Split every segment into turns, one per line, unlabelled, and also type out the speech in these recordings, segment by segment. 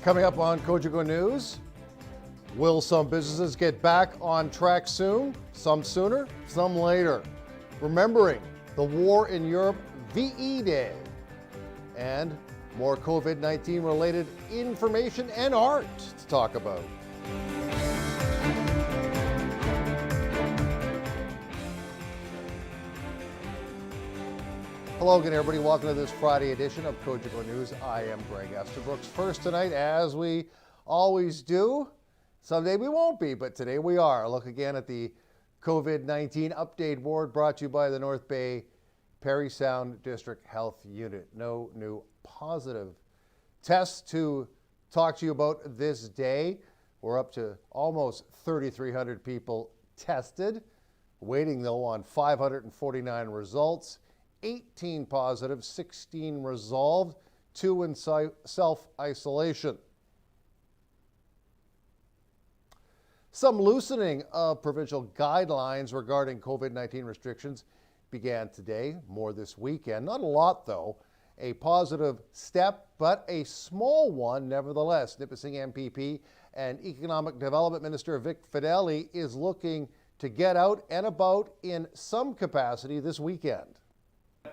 Coming up on Cogeco News, will some businesses get back on track soon? Some sooner, some later. Remembering the war in Europe VE Day. And more COVID-19 related information and art to talk about. Hello again, everybody. Welcome to this Friday edition of Cogeco News. I am Greg Estabrooks. First tonight, as we always do, someday we won't be, but today we are. A look again at the COVID-19 update board brought to you by the North Bay Parry Sound District Health Unit. No new positive tests to talk to you about this day. We're up to almost 3,300 people tested, waiting though on 549 results. 18 positive, 16 resolved, 2 in self-isolation. Some loosening of provincial guidelines regarding COVID-19 restrictions began today, more this weekend. Not a lot, though. A positive step, but a small one nevertheless. Nipissing MPP and Economic Development Minister Vic Fedeli is looking to get out and about in some capacity this weekend.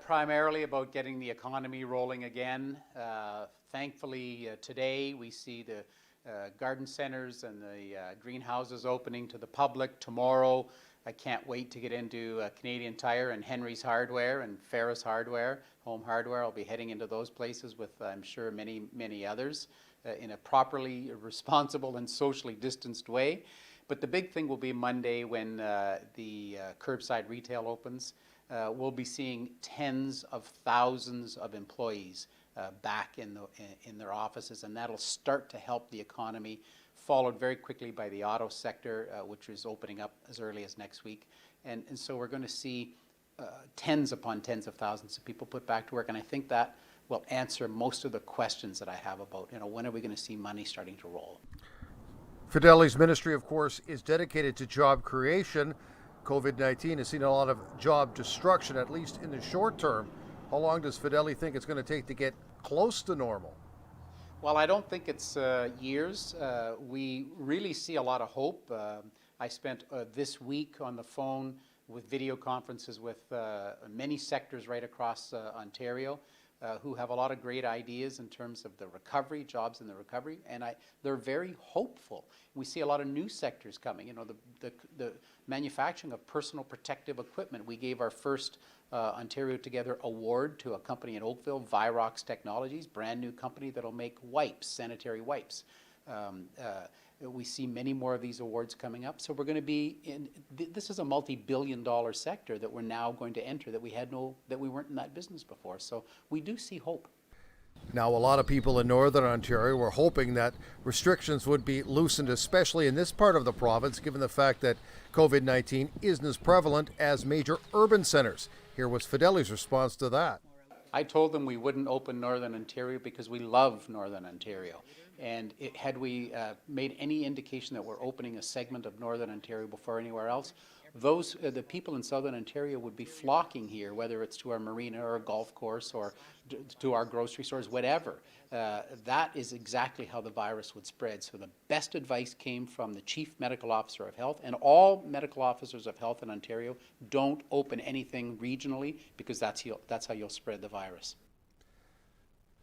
Primarily about getting the economy rolling again. Thankfully, today we see the garden centers and the greenhouses opening to the public. Tomorrow, I can't wait to get into Canadian Tire and Henry's Hardware and Ferris Hardware, Home Hardware. I'll be heading into those places with, I'm sure, many others in a properly responsible and socially distanced way. But the big thing will be Monday when the curbside retail opens. We'll be seeing tens of thousands of employees back in their offices, and that'll start to help the economy, followed very quickly by the auto sector, which is opening up as early as next week. And so we're going to see tens upon tens of thousands of people put back to work, and I think that will answer most of the questions that I have about, when are we going to see money starting to roll?
Fedeli's ministry, of course, is dedicated to job creation. COVID-19 has seen a lot of job destruction, at least in the short term. How long does Fedeli think it's going to take to get close to normal?
Well, I don't think it's years. We really see a lot of hope. I spent this week on the phone with video conferences with many sectors right across Ontario who have a lot of great ideas in terms of the recovery, jobs in the recovery, and they're very hopeful. We see a lot of new sectors coming. The manufacturing of personal protective equipment. We gave our first Ontario Together award to a company in Oakville, Virox Technologies, brand new company that'll make wipes, sanitary wipes. We see many more of these awards coming up. So we're going to be in, this is a multi-billion-dollar sector that we're now going to enter that we weren't in that business before. So we do see hope.
Now, a lot of people in Northern Ontario were hoping that restrictions would be loosened, especially in this part of the province, given the fact that COVID-19 isn't as prevalent as major urban centers. Here was Fedeli's response to that.
I told them we wouldn't open Northern Ontario because we love Northern Ontario. And had we made any indication that we're opening a segment of Northern Ontario before anywhere else, the people in Southern Ontario would be flocking here, whether it's to our marina or a golf course or to our grocery stores, whatever. That is exactly how the virus would spread. So the best advice came from the Chief Medical Officer of Health, and all medical officers of health in Ontario: don't open anything regionally because that's how you'll spread the virus.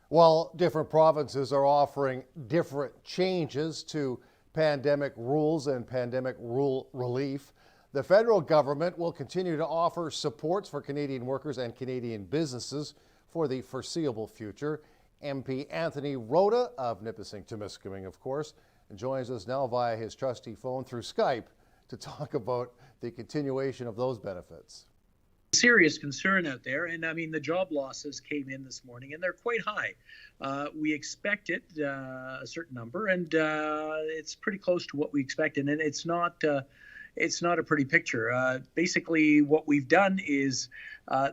While different provinces are offering different changes to pandemic rules and pandemic rule relief, the federal government will continue to offer supports for Canadian workers and Canadian businesses for the foreseeable future. MP Anthony Rota of Nipissing-Temiskaming, of course, joins us now via his trusty phone through Skype to talk about the continuation of those benefits.
Serious concern out there, and I mean the job losses came in this morning and they're quite high. We expected a certain number, and it's pretty close to what we expected, and it's not a pretty picture. Basically what we've done is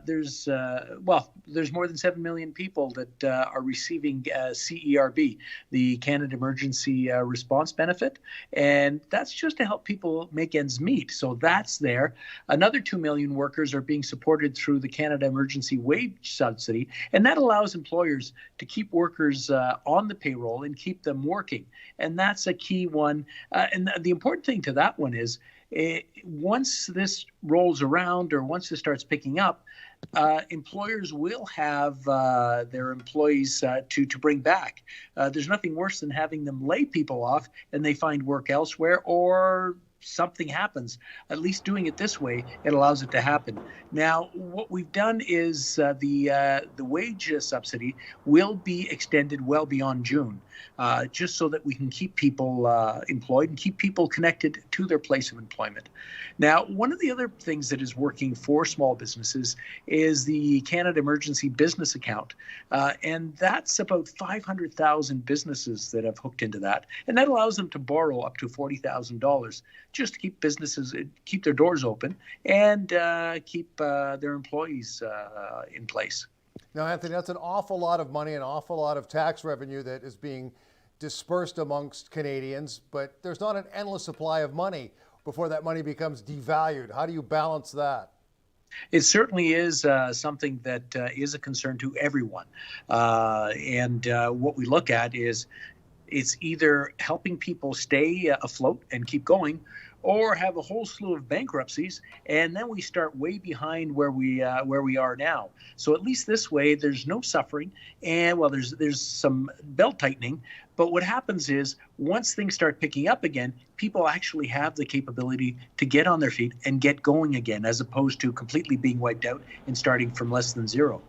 there's more than 7 million people that are receiving CERB, the Canada Emergency Response Benefit, and that's just to help people make ends meet. So that's there. Another 2 million workers are being supported through the Canada Emergency Wage Subsidy, and that allows employers to keep workers on the payroll and keep them working. And that's a key one. And the important thing to that one is once this rolls around or once this starts picking up, employers will have their employees to bring back. There's nothing worse than having them lay people off and they find work elsewhere or something happens. At least doing it this way, it allows it to happen. Now, what we've done is the wage subsidy will be extended well beyond June, just so that we can keep people employed and keep people connected to their place of employment. Now, one of the other things that is working for small businesses is the Canada Emergency Business Account, and that's about 500,000 businesses that have hooked into that, and that allows them to borrow up to $40,000 just to keep businesses, keep their doors open and keep their employees in place.
Now, Anthony, that's an awful lot of money, an awful lot of tax revenue that is being dispersed amongst Canadians, but there's not an endless supply of money before that money becomes devalued. How do you balance that?
It certainly is something that is a concern to everyone. And what we look at is it's either helping people stay afloat and keep going, or have a whole slew of bankruptcies, and then we start way behind where we are now. So at least this way, there's no suffering, and well, there's some belt tightening. But what happens is once things start picking up again, people actually have the capability to get on their feet and get going again, as opposed to completely being wiped out and starting from less than zero.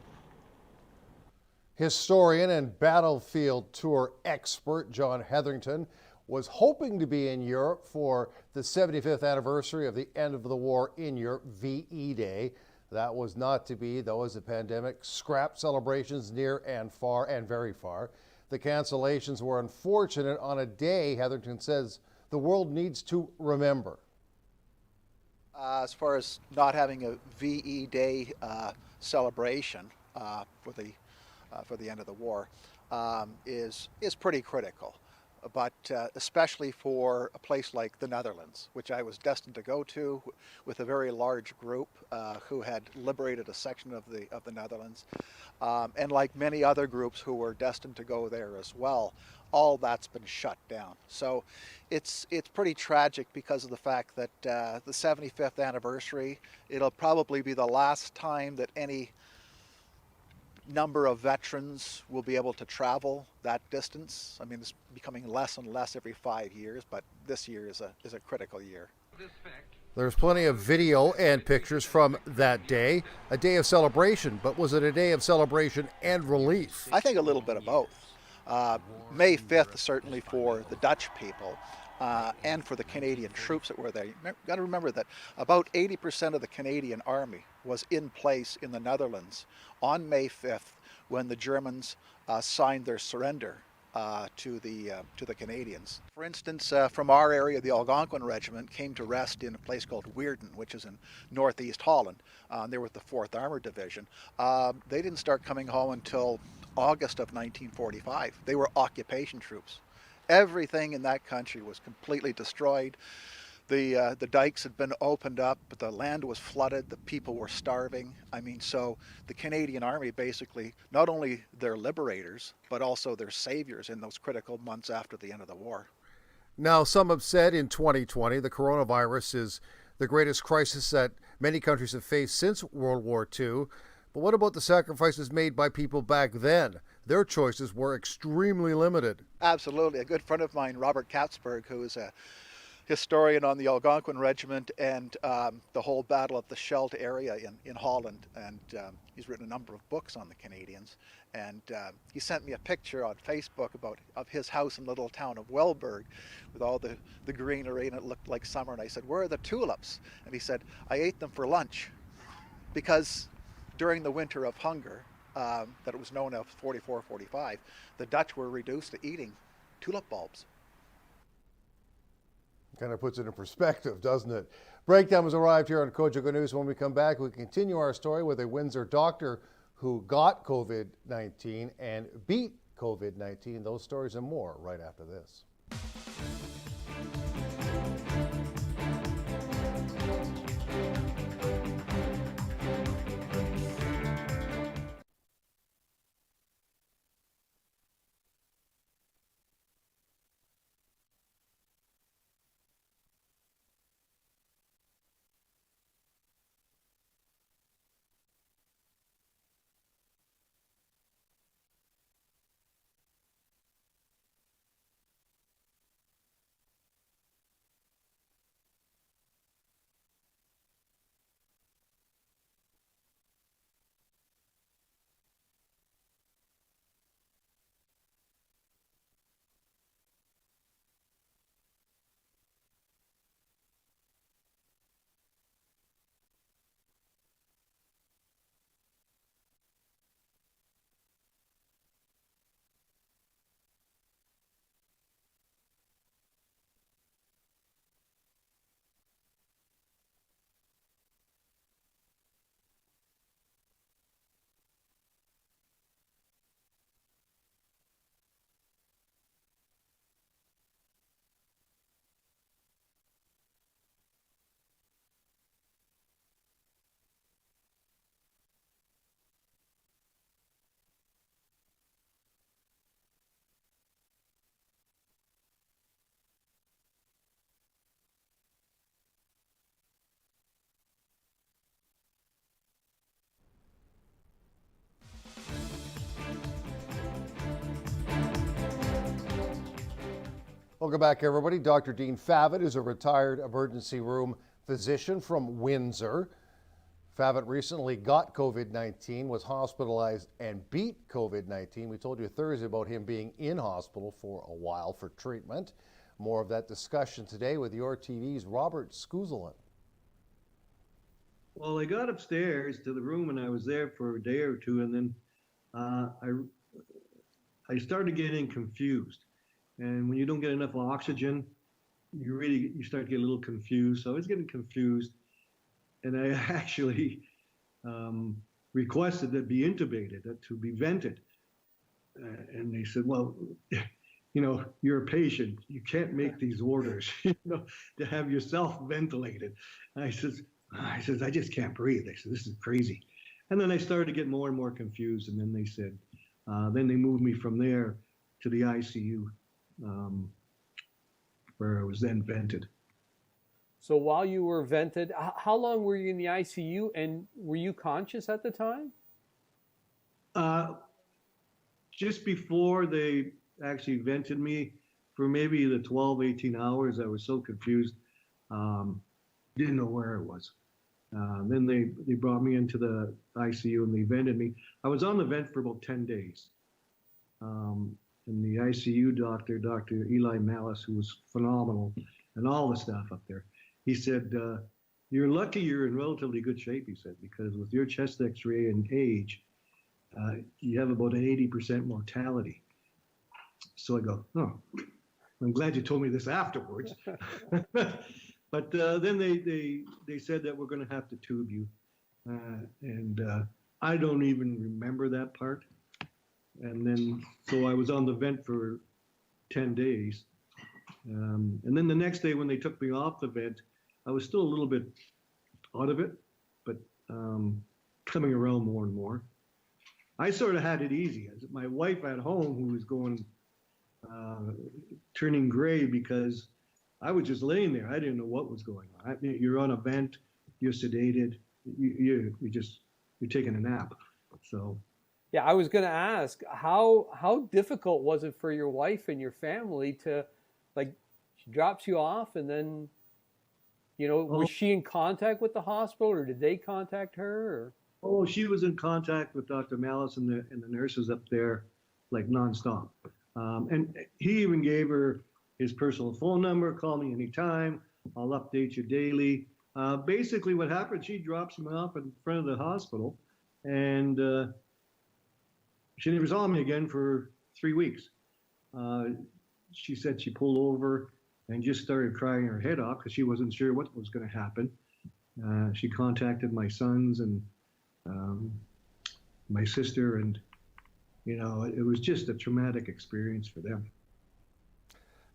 Historian and battlefield tour expert John Hetherington was hoping to be in Europe for the 75th anniversary of the end of the war in Europe, VE Day. That was not to be, though, as the pandemic scrapped celebrations near and far and very far. The cancellations were unfortunate on a day, Hetherington says, the world needs to remember.
As far as not having a VE Day celebration for the end of the war is pretty critical. But especially for a place like the Netherlands, which I was destined to go to with a very large group who had liberated a section of the Netherlands, and like many other groups who were destined to go there as well, all that's been shut down. So it's pretty tragic because of the fact that the 75th anniversary, it'll probably be the last time that any number of veterans will be able to travel that distance. I mean, it's becoming less and less every 5 years, but this year is a critical year.
There's plenty of video and pictures from that day, a day of celebration, but was it a day of celebration and relief?
I think a little bit of both. May 5th, certainly for the Dutch people, and for the Canadian troops that were there. You've got to remember that about 80% of the Canadian Army was in place in the Netherlands on May 5th when the Germans signed their surrender to the Canadians. For instance, from our area, the Algonquin Regiment came to rest in a place called Weerden, which is in northeast Holland. They were with the 4th Armored Division. They didn't start coming home until August of 1945. They were occupation troops. Everything in that country was completely destroyed. The dikes had been opened up, but the land was flooded. The people were starving. I mean, so the Canadian Army basically, not only their liberators, but also their saviors in those critical months after the end of the war.
Now, some have said in 2020 the coronavirus is the greatest crisis that many countries have faced since World War II. But what about the sacrifices made by people back then? Their choices were extremely limited.
Absolutely. A good friend of mine, Robert Katzberg, who is a historian on the Algonquin Regiment and the whole Battle of the Scheldt area in Holland, and he's written a number of books on the Canadians. And he sent me a picture on Facebook of his house in the little town of Welberg with all the greenery, and it looked like summer. And I said, "Where are the tulips?" And he said, "I ate them for lunch," because during the winter of hunger, that it was known of 44-45, the Dutch were reduced to eating tulip bulbs.
Kind of puts it in perspective, doesn't it? Breakdown has arrived here on Cogeco News. When we come back, we continue our story with a Windsor doctor who got COVID-19 and beat COVID-19. Those stories and more right after this. Welcome back, everybody. Dr. Dean Favitt is a retired emergency room physician from Windsor. Favitt recently got COVID-19, was hospitalized, and beat COVID-19. We told you Thursday about him being in hospital for a while for treatment. More of that discussion today with your TV's Robert Scuzelin.
Well, I got upstairs to the room and I was there for a day or two, and then I started getting confused. And when you don't get enough oxygen, you start to get a little confused. So I was getting confused, and I actually requested that be intubated, to be vented. And they said, well, you know, you're a patient. You can't make these orders, you know, to have yourself ventilated. And I said, I just can't breathe. They said, this is crazy. And then I started to get more and more confused. And then they said, then they moved me from there to the ICU, where I was then vented.
So while you were vented, how long were you in the ICU, and were you conscious at the time?
Just before they actually vented me, for maybe the 12, 18 hours, I was so confused, didn't know where I was. Then they brought me into the ICU and they vented me. I was on the vent for about 10 days. And the ICU doctor, Dr. Eli Malice, who was phenomenal, and all the staff up there, he said, you're lucky you're in relatively good shape, he said, because with your chest x-ray and age, you have about an 80% mortality. So I go, oh, I'm glad you told me this afterwards. But then they said that we're going to have to tube you. And I don't even remember that part. And then, so I was on the vent for 10 days. And then the next day when they took me off the vent, I was still a little bit out of it, but coming around more and more. I sort of had it easy. My wife at home, who was going, turning gray because I was just laying there. I didn't know what was going on. You're on a vent, you're sedated, you're taking a nap. So.
Yeah, I was going to ask, how difficult was it for your wife and your family to, like, she drops you off and then, you know, was she in contact with the hospital, or did they contact her? Or?
Oh, she was in contact with Dr. Malice and the nurses up there, like nonstop. And he even gave her his personal phone number, call me anytime, I'll update you daily. Basically what happened, she drops me off in front of the hospital, and she never saw me again for 3 weeks. She said she pulled over and just started crying her head off because she wasn't sure what was going to happen. She contacted my sons and my sister, and it was just a traumatic experience for them.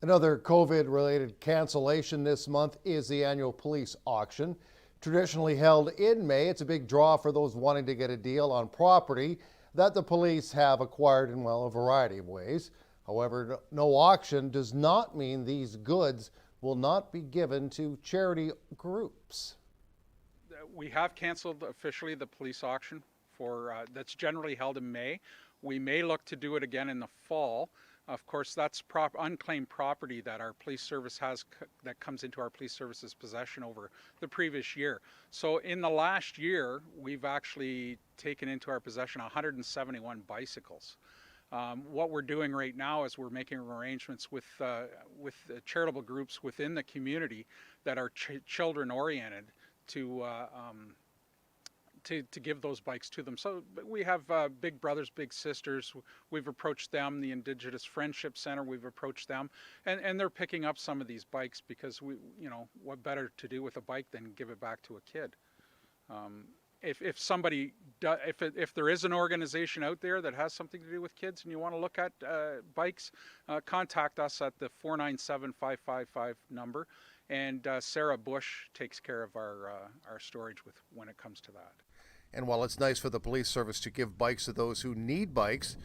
Another COVID-related cancellation this month is the annual police auction. Traditionally held in May, it's a big draw for those wanting to get a deal on property that the police have acquired in, well, a variety of ways. However, no auction does not mean these goods will not be given to charity groups.
We have canceled officially the police auction that's generally held in May. We may look to do it again in the fall. Of course, that's unclaimed property that our police service has that comes into our police service's possession over the previous year. So in the last year, we've actually taken into our possession 171 bicycles. What we're doing right now is we're making arrangements with charitable groups within the community that are children oriented to give those bikes to them. So we have big brothers, big sisters. We've approached them, the Indigenous Friendship Center, we've approached them, and they're picking up some of these bikes because what better to do with a bike than give it back to a kid? If there is an organization out there that has something to do with kids and you want to look at bikes, contact us at the 497-555 number, and Sarah Bush takes care of our storage when it comes to that.
And while it's nice for the police service to give bikes to those who need bikes,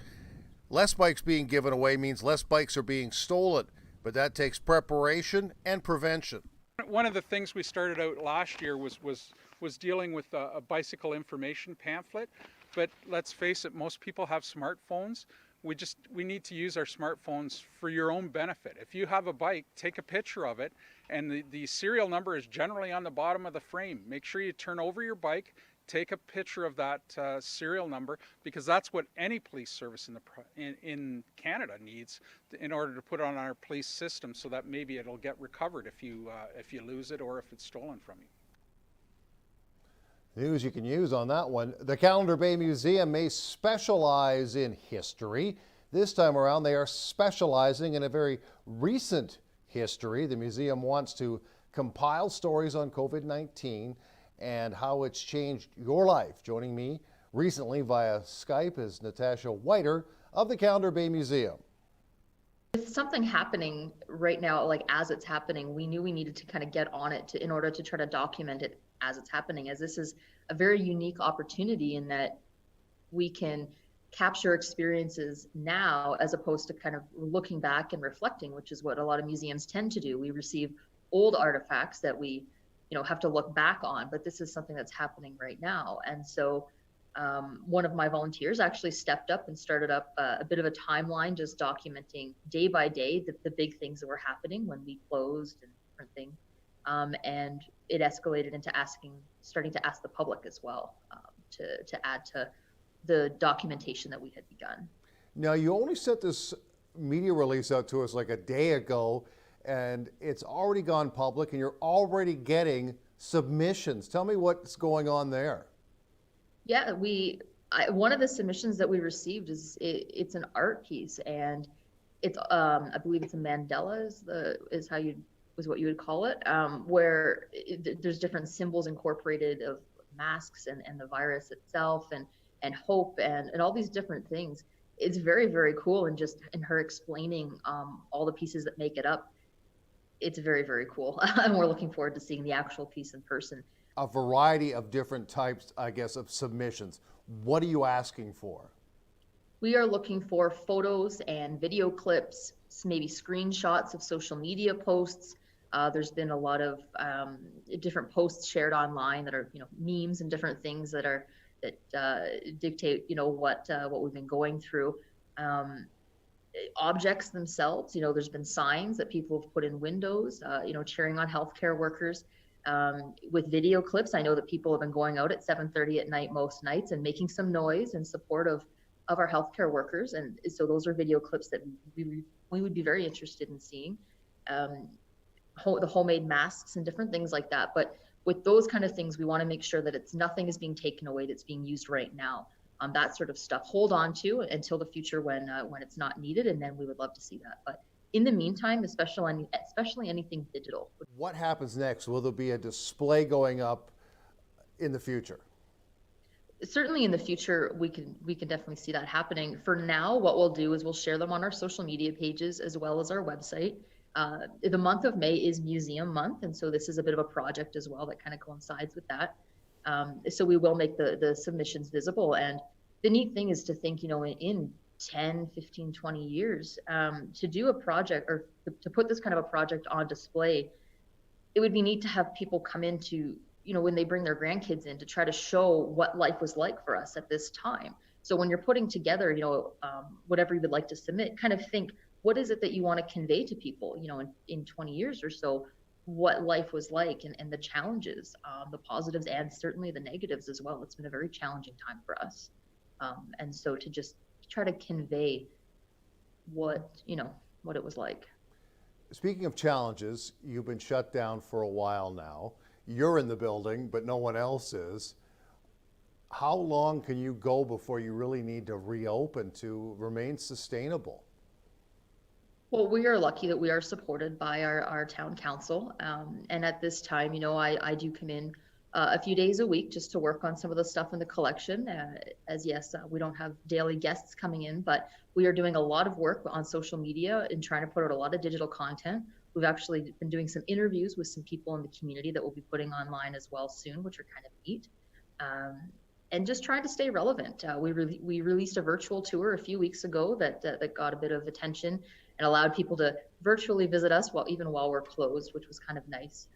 less bikes being given away means less bikes are being stolen. But that takes preparation and prevention.
One of the things we started out last year was dealing with a bicycle information pamphlet. But let's face it, most people have smartphones. We need to use our smartphones for your own benefit. If you have a bike, take a picture of it, and the serial number is generally on the bottom of the frame. Make sure you turn over your bike, take a picture of that serial number, because that's what any police service in Canada needs in order to put on our police system, so that maybe it'll get recovered if you lose it or if it's stolen from you.
News you can use on that one. The Calendar Bay Museum may specialize in history. This time around, they are specializing in a very recent history. The museum wants to compile stories on COVID-19 and how it's changed your life. Joining me recently via Skype is Natasha Whiter of the Calendar Bay Museum.
With something happening right now, like as it's happening, we knew we needed to kind of get on it in order to try to document it as it's happening, as this is a very unique opportunity in that we can capture experiences now as opposed to kind of looking back and reflecting, which is what a lot of museums tend to do. We receive old artifacts that we have to look back on, but this is something that's happening right now. And so one of my volunteers actually stepped up and started up a bit of a timeline, just documenting day by day the big things that were happening when we closed and different things. And it escalated into starting to ask the public as well to add to the documentation that we had begun.
Now, you only sent this media release out to us like a day ago, and it's already gone public, and you're already getting submissions. Tell me what's going on there.
Yeah, one of the submissions that we received it's an art piece, and it's I believe it's a mandala is what you would call it, where there's different symbols incorporated of masks and the virus itself and hope and all these different things. It's very, very cool, and just in her explaining all the pieces that make it up, it's very, very cool. And we're looking forward to seeing the actual piece in person.
A variety of different types, I guess, of submissions. What are you asking for?
We are looking for photos and video clips, maybe screenshots of social media posts. There's been a lot of different posts shared online that are, memes and different things that dictate, what we've been going through. Objects themselves, there's been signs that people have put in windows, cheering on healthcare workers. With video clips, I know that people have been going out at 7:30 at night most nights and making some noise in support of our healthcare workers. And so those are video clips that we would be very interested in seeing. The homemade masks and different things like that. But with those kind of things, we want to make sure that nothing is being taken away that's being used right now. That sort of stuff, hold on to until the future when it's not needed, and then we would love to see that. But in the meantime, especially anything digital.
What happens next? Will there be a display going up in the future?
Certainly in the future, we can definitely see that happening. For now, what we'll do is we'll share them on our social media pages as well as our website. The month of May is Museum Month, and so this is a bit of a project as well that kind of coincides with that. So we will make the submissions visible. And the neat thing is to think, in 10, 15, 20 years, to do a project or to put this kind of a project on display, it would be neat to have people come into, when they bring their grandkids in, to try to show what life was like for us at this time. So when you're putting together, whatever you would like to submit, kind of think, what is it that you want to convey to people, in 20 years or so, what life was like, and the challenges, the positives and certainly the negatives as well. It's been a very challenging time for us. And so to just try to convey what it was like.
Speaking of challenges, you've been shut down for a while now. You're in the building, but no one else is. How long can you go before you really need to reopen to remain sustainable?
Well, we are lucky that we are supported by our town council. And at this time, I do come in a few days a week just to work on some of the stuff in the collection. We don't have daily guests coming in, but we are doing a lot of work on social media and trying to put out a lot of digital content. We've actually been doing some interviews with some people in the community that we'll be putting online as well soon, which are kind of neat. And just trying to stay relevant. We released a virtual tour a few weeks ago that got a bit of attention and allowed people to virtually visit us while we're closed, which was kind of nice.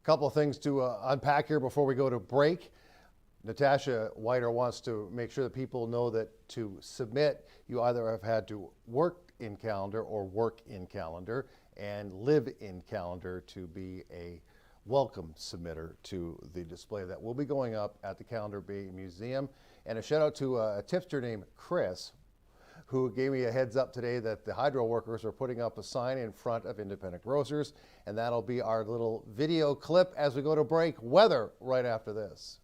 A couple of things to unpack here before we go to break. Natasha Whiter wants to make sure that people know that to submit, you either have had to work in calendar or work in calendar and live in calendar to be a welcome submitter to the display that will be going up at the Calendar Bay Museum. And a shout out to a tipster named Chris, who gave me a heads up today that the hydro workers are putting up a sign in front of independent grocers, and that'll be our little video clip as we go to break. Weather right after this.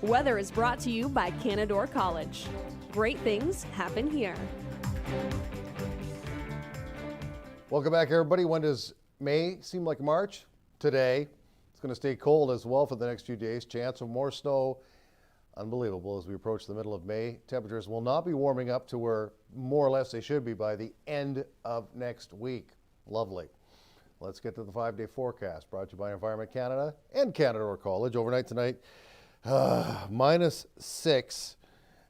Weather is brought to you by Canadore College. Great things happen here.
Welcome back, everybody. When does May seem like March? Today. It's going to stay cold as well for the next few days. Chance of more snow. Unbelievable as we approach the middle of May. Temperatures will not be warming up to where more or less they should be by the end of next week. Lovely. Let's get to the 5-day forecast brought to you by Environment Canada and Canadore College. Overnight tonight, -6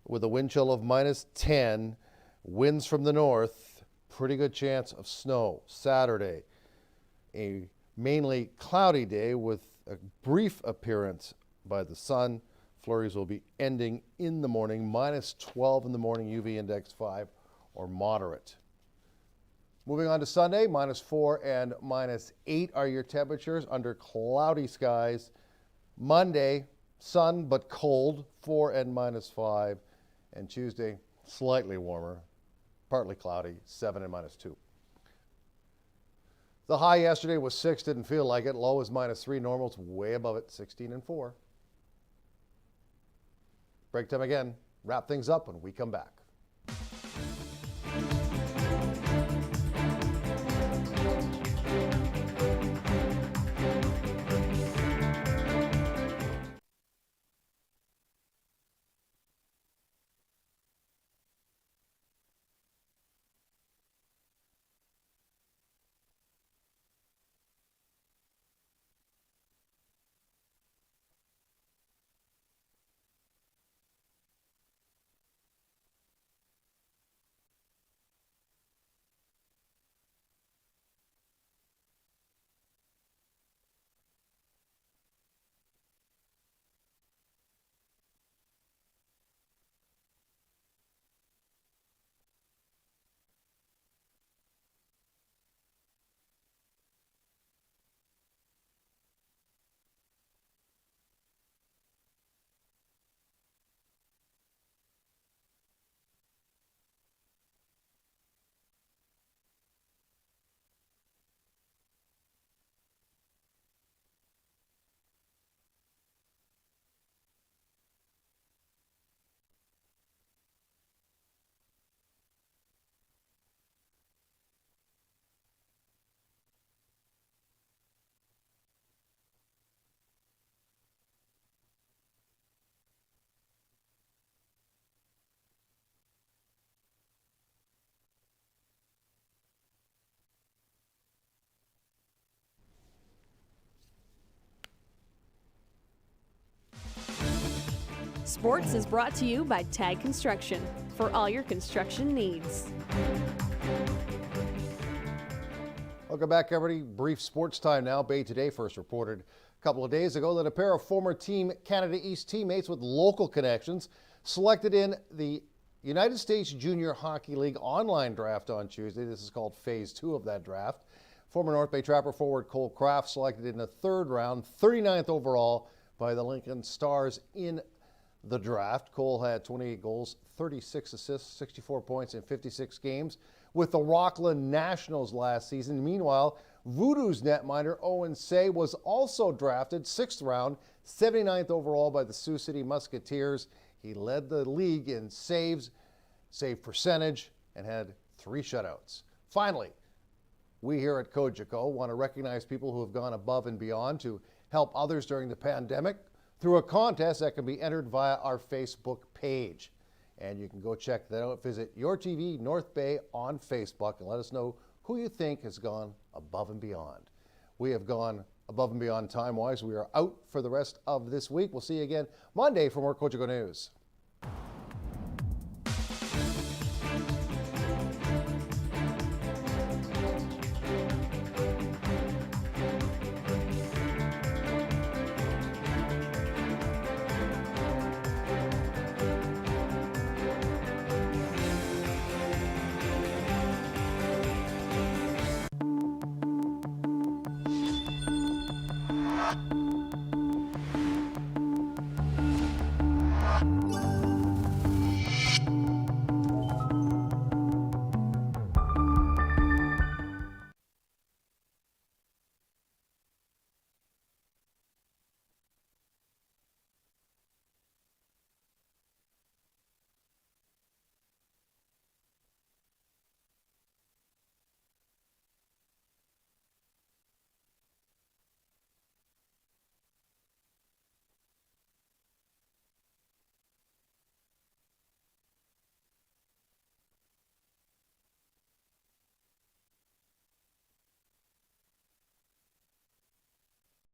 with a wind chill of -10. Winds from the north. Pretty good chance of snow. Saturday, a mainly cloudy day with a brief appearance by the sun. Flurries will be ending in the morning. -12 in the morning, UV index 5 or moderate. Moving on to Sunday, -4 and -8 are your temperatures under cloudy skies. Monday, sun but cold, 4 and -5. And Tuesday, slightly warmer, partly cloudy, 7 and -2. The high yesterday was 6, didn't feel like it. Low is -3, normal's way above it, 16 and 4. Break time again. Wrap things up when we come back.
Sports is brought to you by Tag Construction for all your construction needs.
Welcome back, everybody. Brief sports time now. Bay Today first reported a couple of days ago that a pair of former Team Canada East teammates with local connections selected in the United States Junior Hockey League online draft on Tuesday. This is called Phase 2 of that draft. Former North Bay Trapper forward Cole Kraft selected in the third round, 39th overall by the Lincoln Stars in the draft. Cole had 28 goals, 36 assists, 64 points in 56 games with the Rockland Nationals last season. Meanwhile, Voodoo's netminder Owen Say was also drafted 6th round, 79th overall by the Sioux City Musketeers. He led the league in saves, save percentage, and had 3 shutouts. Finally, we here at Cogeco want to recognize people who have gone above and beyond to help others during the pandemic through a contest that can be entered via our Facebook page. And you can go check that out. Visit Your TV North Bay on Facebook and let us know who you think has gone above and beyond. We have gone above and beyond time-wise. We are out for the rest of this week. We'll see you again Monday for more Cogeco News.